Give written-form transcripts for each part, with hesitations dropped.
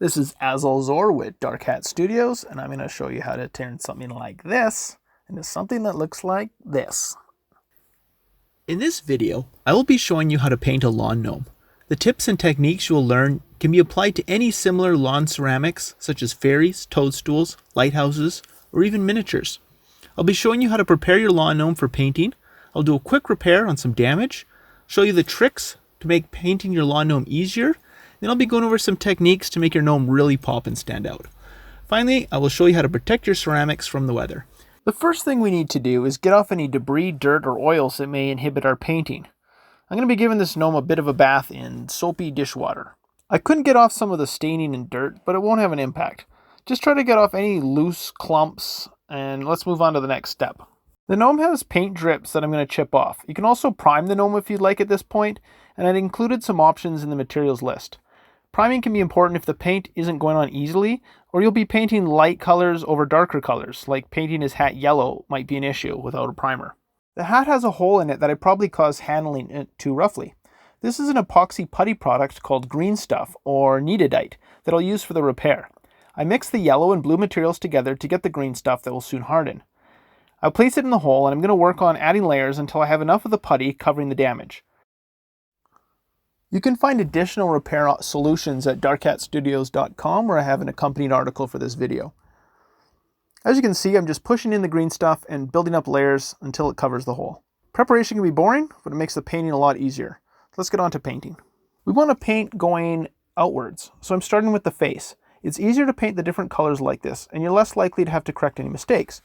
This is Azalzor with Dark Hat Studios, and I'm going to show you how to turn something like this into something that looks like this. In this video, I will be showing you how to paint a lawn gnome. The tips and techniques you will learn can be applied to any similar lawn ceramics such as fairies, toadstools, lighthouses, or even miniatures. I'll be showing you how to prepare your lawn gnome for painting. I'll do a quick repair on some damage, show you the tricks to make painting your lawn gnome easier. Then I'll be going over some techniques to make your gnome really pop and stand out. Finally, I will show you how to protect your ceramics from the weather. The first thing we need to do is get off any debris, dirt, or oils that may inhibit our painting. I'm going to be giving this gnome a bit of a bath in soapy dishwater. I couldn't get off some of the staining and dirt, but it won't have an impact. Just try to get off any loose clumps, and let's move on to the next step. The gnome has paint drips that I'm going to chip off. You can also prime the gnome if you'd like at this point, and I'd included some options in the materials list. Priming can be important if the paint isn't going on easily, or you'll be painting light colors over darker colors, like painting his hat yellow might be an issue without a primer. The hat has a hole in it that I probably caused handling it too roughly. This is an epoxy putty product called green stuff, or kneadedite, that I'll use for the repair. I mixed the yellow and blue materials together to get the green stuff that will soon harden. I'll place it in the hole, and I'm going to work on adding layers until I have enough of the putty covering the damage. You can find additional repair solutions at darkhatstudios.com, where I have an accompanied article for this video. As you can see, I'm just pushing in the green stuff and building up layers until it covers the hole. Preparation can be boring, but it makes the painting a lot easier. Let's get on to painting. We want to paint going outwards, so I'm starting with the face. It's easier to paint the different colors like this, and you're less likely to have to correct any mistakes.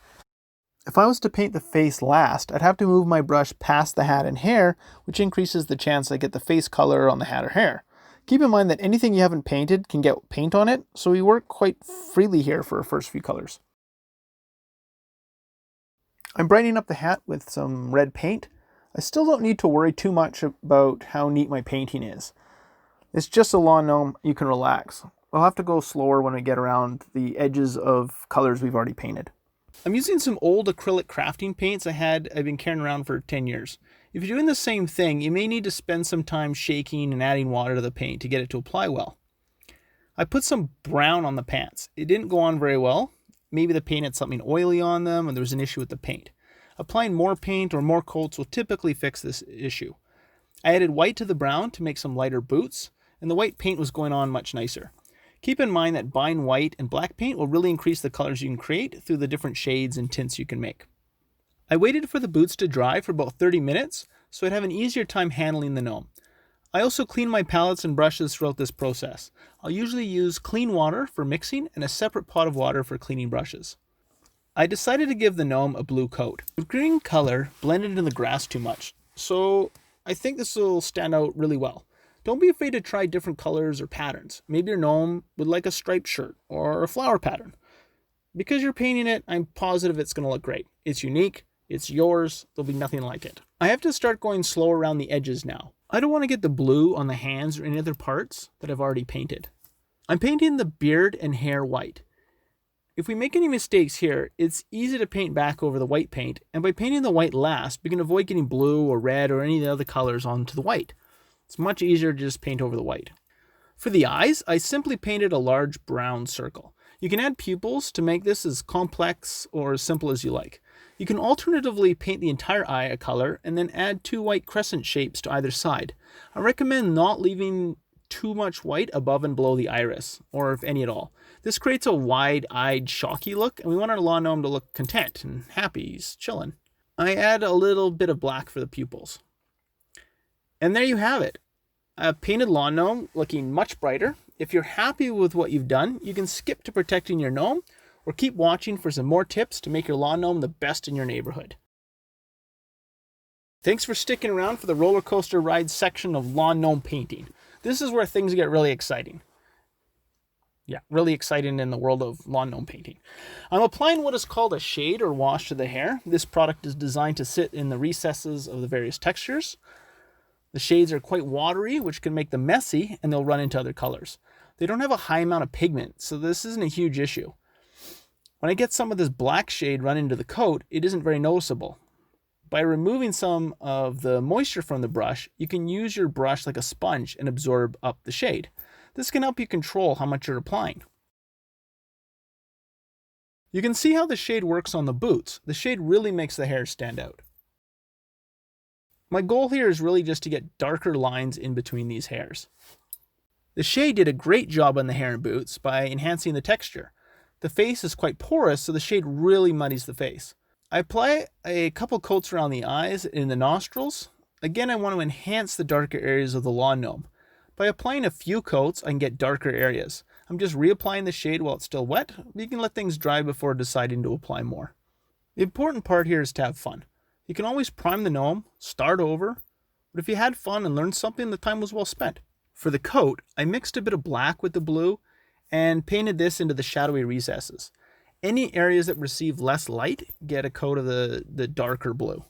If I was to paint the face last, I'd have to move my brush past the hat and hair, which increases the chance I get the face color on the hat or hair. Keep in mind that anything you haven't painted can get paint on it, so we work quite freely here for our first few colors. I'm brightening up the hat with some red paint. I still don't need to worry too much about how neat my painting is. It's just a lawn gnome, you can relax. I'll have to go slower when we get around the edges of colors we've already painted. I'm using some old acrylic crafting paints I've been carrying around for 10 years. If you're doing the same thing, you may need to spend some time shaking and adding water to the paint to get it to apply well. I put some brown on the pants. It didn't go on very well. Maybe the paint had something oily on them and there was an issue with the paint. Applying more paint or more coats will typically fix this issue. I added white to the brown to make some lighter boots, and the white paint was going on much nicer. Keep in mind that buying white and black paint will really increase the colors you can create through the different shades and tints you can make. I waited for the boots to dry for about 30 minutes so I'd have an easier time handling the gnome. I also clean my palettes and brushes throughout this process. I'll usually use clean water for mixing and a separate pot of water for cleaning brushes. I decided to give the gnome a blue coat. The green color blended into the grass too much, so I think this will stand out really well. Don't be afraid to try different colors or patterns. Maybe your gnome would like a striped shirt or a flower pattern. Because you're painting it, I'm positive it's going to look great. It's unique, it's yours, there'll be nothing like it. I have to start going slow around the edges now. I don't want to get the blue on the hands or any other parts that I've already painted. I'm painting the beard and hair white. If we make any mistakes here, it's easy to paint back over the white paint, and by painting the white last, we can avoid getting blue or red or any of the other colors onto the white. It's much easier to just paint over the white. For the eyes, I simply painted a large brown circle. You can add pupils to make this as complex or as simple as you like. You can alternatively paint the entire eye a color and then add 2 white crescent shapes to either side. I recommend not leaving too much white above and below the iris, or if any at all. This creates a wide-eyed, shocky look, and we want our lawn gnome to look content and happy. He's chilling. I add a little bit of black for the pupils. And there you have it. A painted lawn gnome looking much brighter. If you're happy with what you've done, you can skip to protecting your gnome or keep watching for some more tips to make your lawn gnome the best in your neighborhood. Thanks for sticking around for the roller coaster ride section of lawn gnome painting. This is where things get really exciting. Yeah, really exciting in the world of lawn gnome painting. I'm applying what is called a shade or wash to the hair. This product is designed to sit in the recesses of the various textures. The shades are quite watery, which can make them messy, and they'll run into other colors. They don't have a high amount of pigment, so this isn't a huge issue. When I get some of this black shade run into the coat, it isn't very noticeable. By removing some of the moisture from the brush, you can use your brush like a sponge and absorb up the shade. This can help you control how much you're applying. You can see how the shade works on the boots. The shade really makes the hairs stand out. My goal here is really just to get darker lines in between these hairs. The shade did a great job on the hair and boots by enhancing the texture. The face is quite porous, so the shade really muddies the face. I apply a couple coats around the eyes and the nostrils. Again, I want to enhance the darker areas of the lawn gnome. By applying a few coats, I can get darker areas. I'm just reapplying the shade while it's still wet. You can let things dry before deciding to apply more. The important part here is to have fun. You can always prime the gnome, start over, but if you had fun and learned something, the time was well spent. For the coat, I mixed a bit of black with the blue and painted this into the shadowy recesses. Any areas that receive less light get a coat of the darker blue.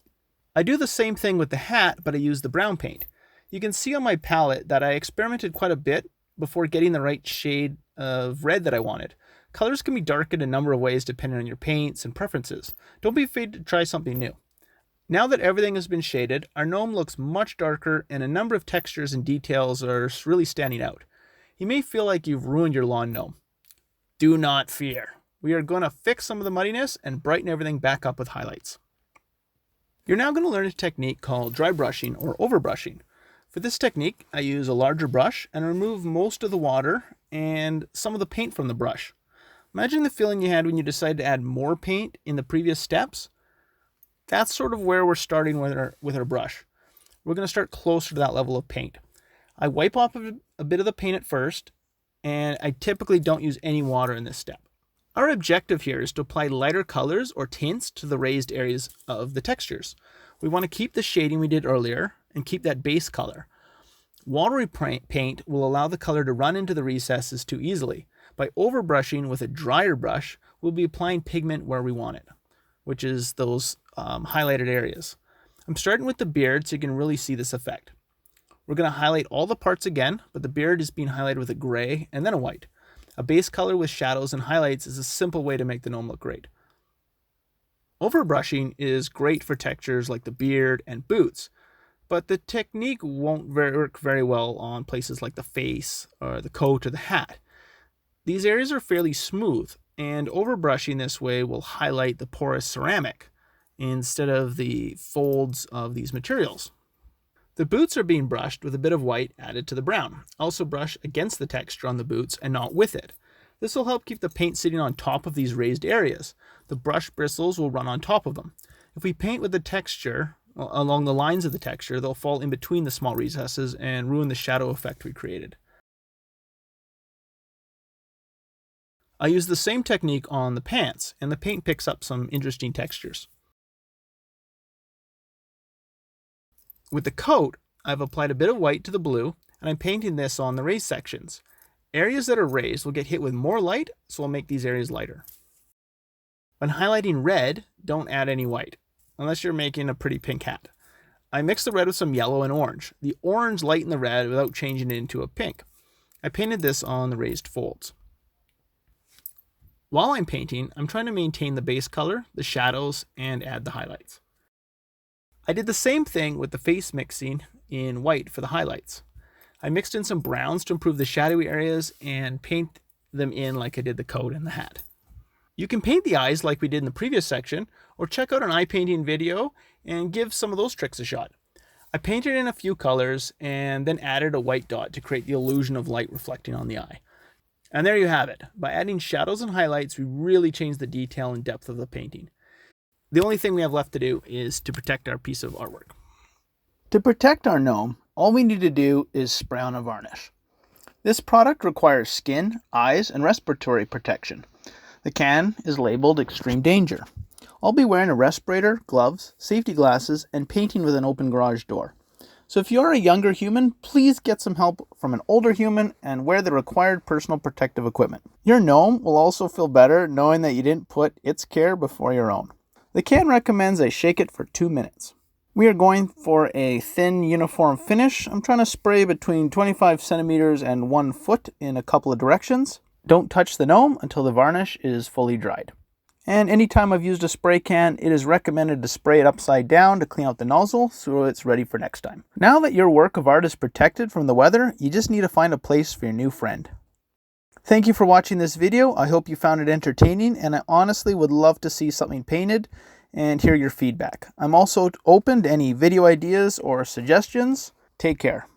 I do the same thing with the hat, but I use the brown paint. You can see on my palette that I experimented quite a bit before getting the right shade of red that I wanted. Colors can be darkened a number of ways depending on your paints and preferences. Don't be afraid to try something new. Now that everything has been shaded, our gnome looks much darker and a number of textures and details are really standing out. You may feel like you've ruined your lawn gnome. Do not fear. We are going to fix some of the muddiness and brighten everything back up with highlights. You're now going to learn a technique called dry brushing or overbrushing. For this technique, I use a larger brush and remove most of the water and some of the paint from the brush. Imagine the feeling you had when you decided to add more paint in the previous steps. That's sort of where we're starting with our brush. We're going to start closer to that level of paint. I wipe off a bit of the paint at first, and I typically don't use any water in this step. Our objective here is to apply lighter colors or tints to the raised areas of the textures. We want to keep the shading we did earlier and keep that base color. Watery paint will allow the color to run into the recesses too easily. By overbrushing with a drier brush, we'll be applying pigment where we want it, which is those highlighted areas. I'm starting with the beard so you can really see this effect. We're going to highlight all the parts again, but the beard is being highlighted with a gray and then a white. A base color with shadows and highlights is a simple way to make the gnome look great. Overbrushing is great for textures like the beard and boots, but the technique won't work very well on places like the face or the coat or the hat. These areas are fairly smooth, and overbrushing this way will highlight the porous ceramic instead of the folds of these materials. The boots are being brushed with a bit of white added to the brown. Also brush against the texture on the boots and not with it. This will help keep the paint sitting on top of these raised areas. The brush bristles will run on top of them. If we paint with the texture along the lines of the texture, they'll fall in between the small recesses and ruin the shadow effect we created. I use the same technique on the pants, and the paint picks up some interesting textures. With the coat, I've applied a bit of white to the blue, and I'm painting this on the raised sections. Areas that are raised will get hit with more light, so I'll make these areas lighter. When highlighting red, don't add any white, unless you're making a pretty pink hat. I mix the red with some yellow and orange. The orange lightened the red without changing it into a pink. I painted this on the raised folds. While I'm painting, I'm trying to maintain the base color, the shadows, and add the highlights. I did the same thing with the face mixing in white for the highlights. I mixed in some browns to improve the shadowy areas and paint them in like I did the coat and the hat. You can paint the eyes like we did in the previous section, or check out an eye painting video and give some of those tricks a shot. I painted in a few colors and then added a white dot to create the illusion of light reflecting on the eye. And there you have it. By adding shadows and highlights, we really changed the detail and depth of the painting. The only thing we have left to do is to protect our piece of artwork. To protect our gnome, all we need to do is spray on a varnish. This product requires skin, eyes, and respiratory protection. The can is labeled Extreme Danger. I'll be wearing a respirator, gloves, safety glasses, and painting with an open garage door. So if you're a younger human, please get some help from an older human and wear the required personal protective equipment. Your gnome will also feel better knowing that you didn't put its care before your own. The can recommends I shake it for 2 minutes. We are going for a thin, uniform finish. I'm trying to spray between 25 centimeters and 1 foot in a couple of directions. Don't touch the gnome until the varnish is fully dried. And anytime I've used a spray can, it is recommended to spray it upside down to clean out the nozzle so it's ready for next time. Now that your work of art is protected from the weather, you just need to find a place for your new friend. Thank you for watching this video. I hope you found it entertaining, and I honestly would love to see something painted and hear your feedback. I'm also open to any video ideas or suggestions. Take care.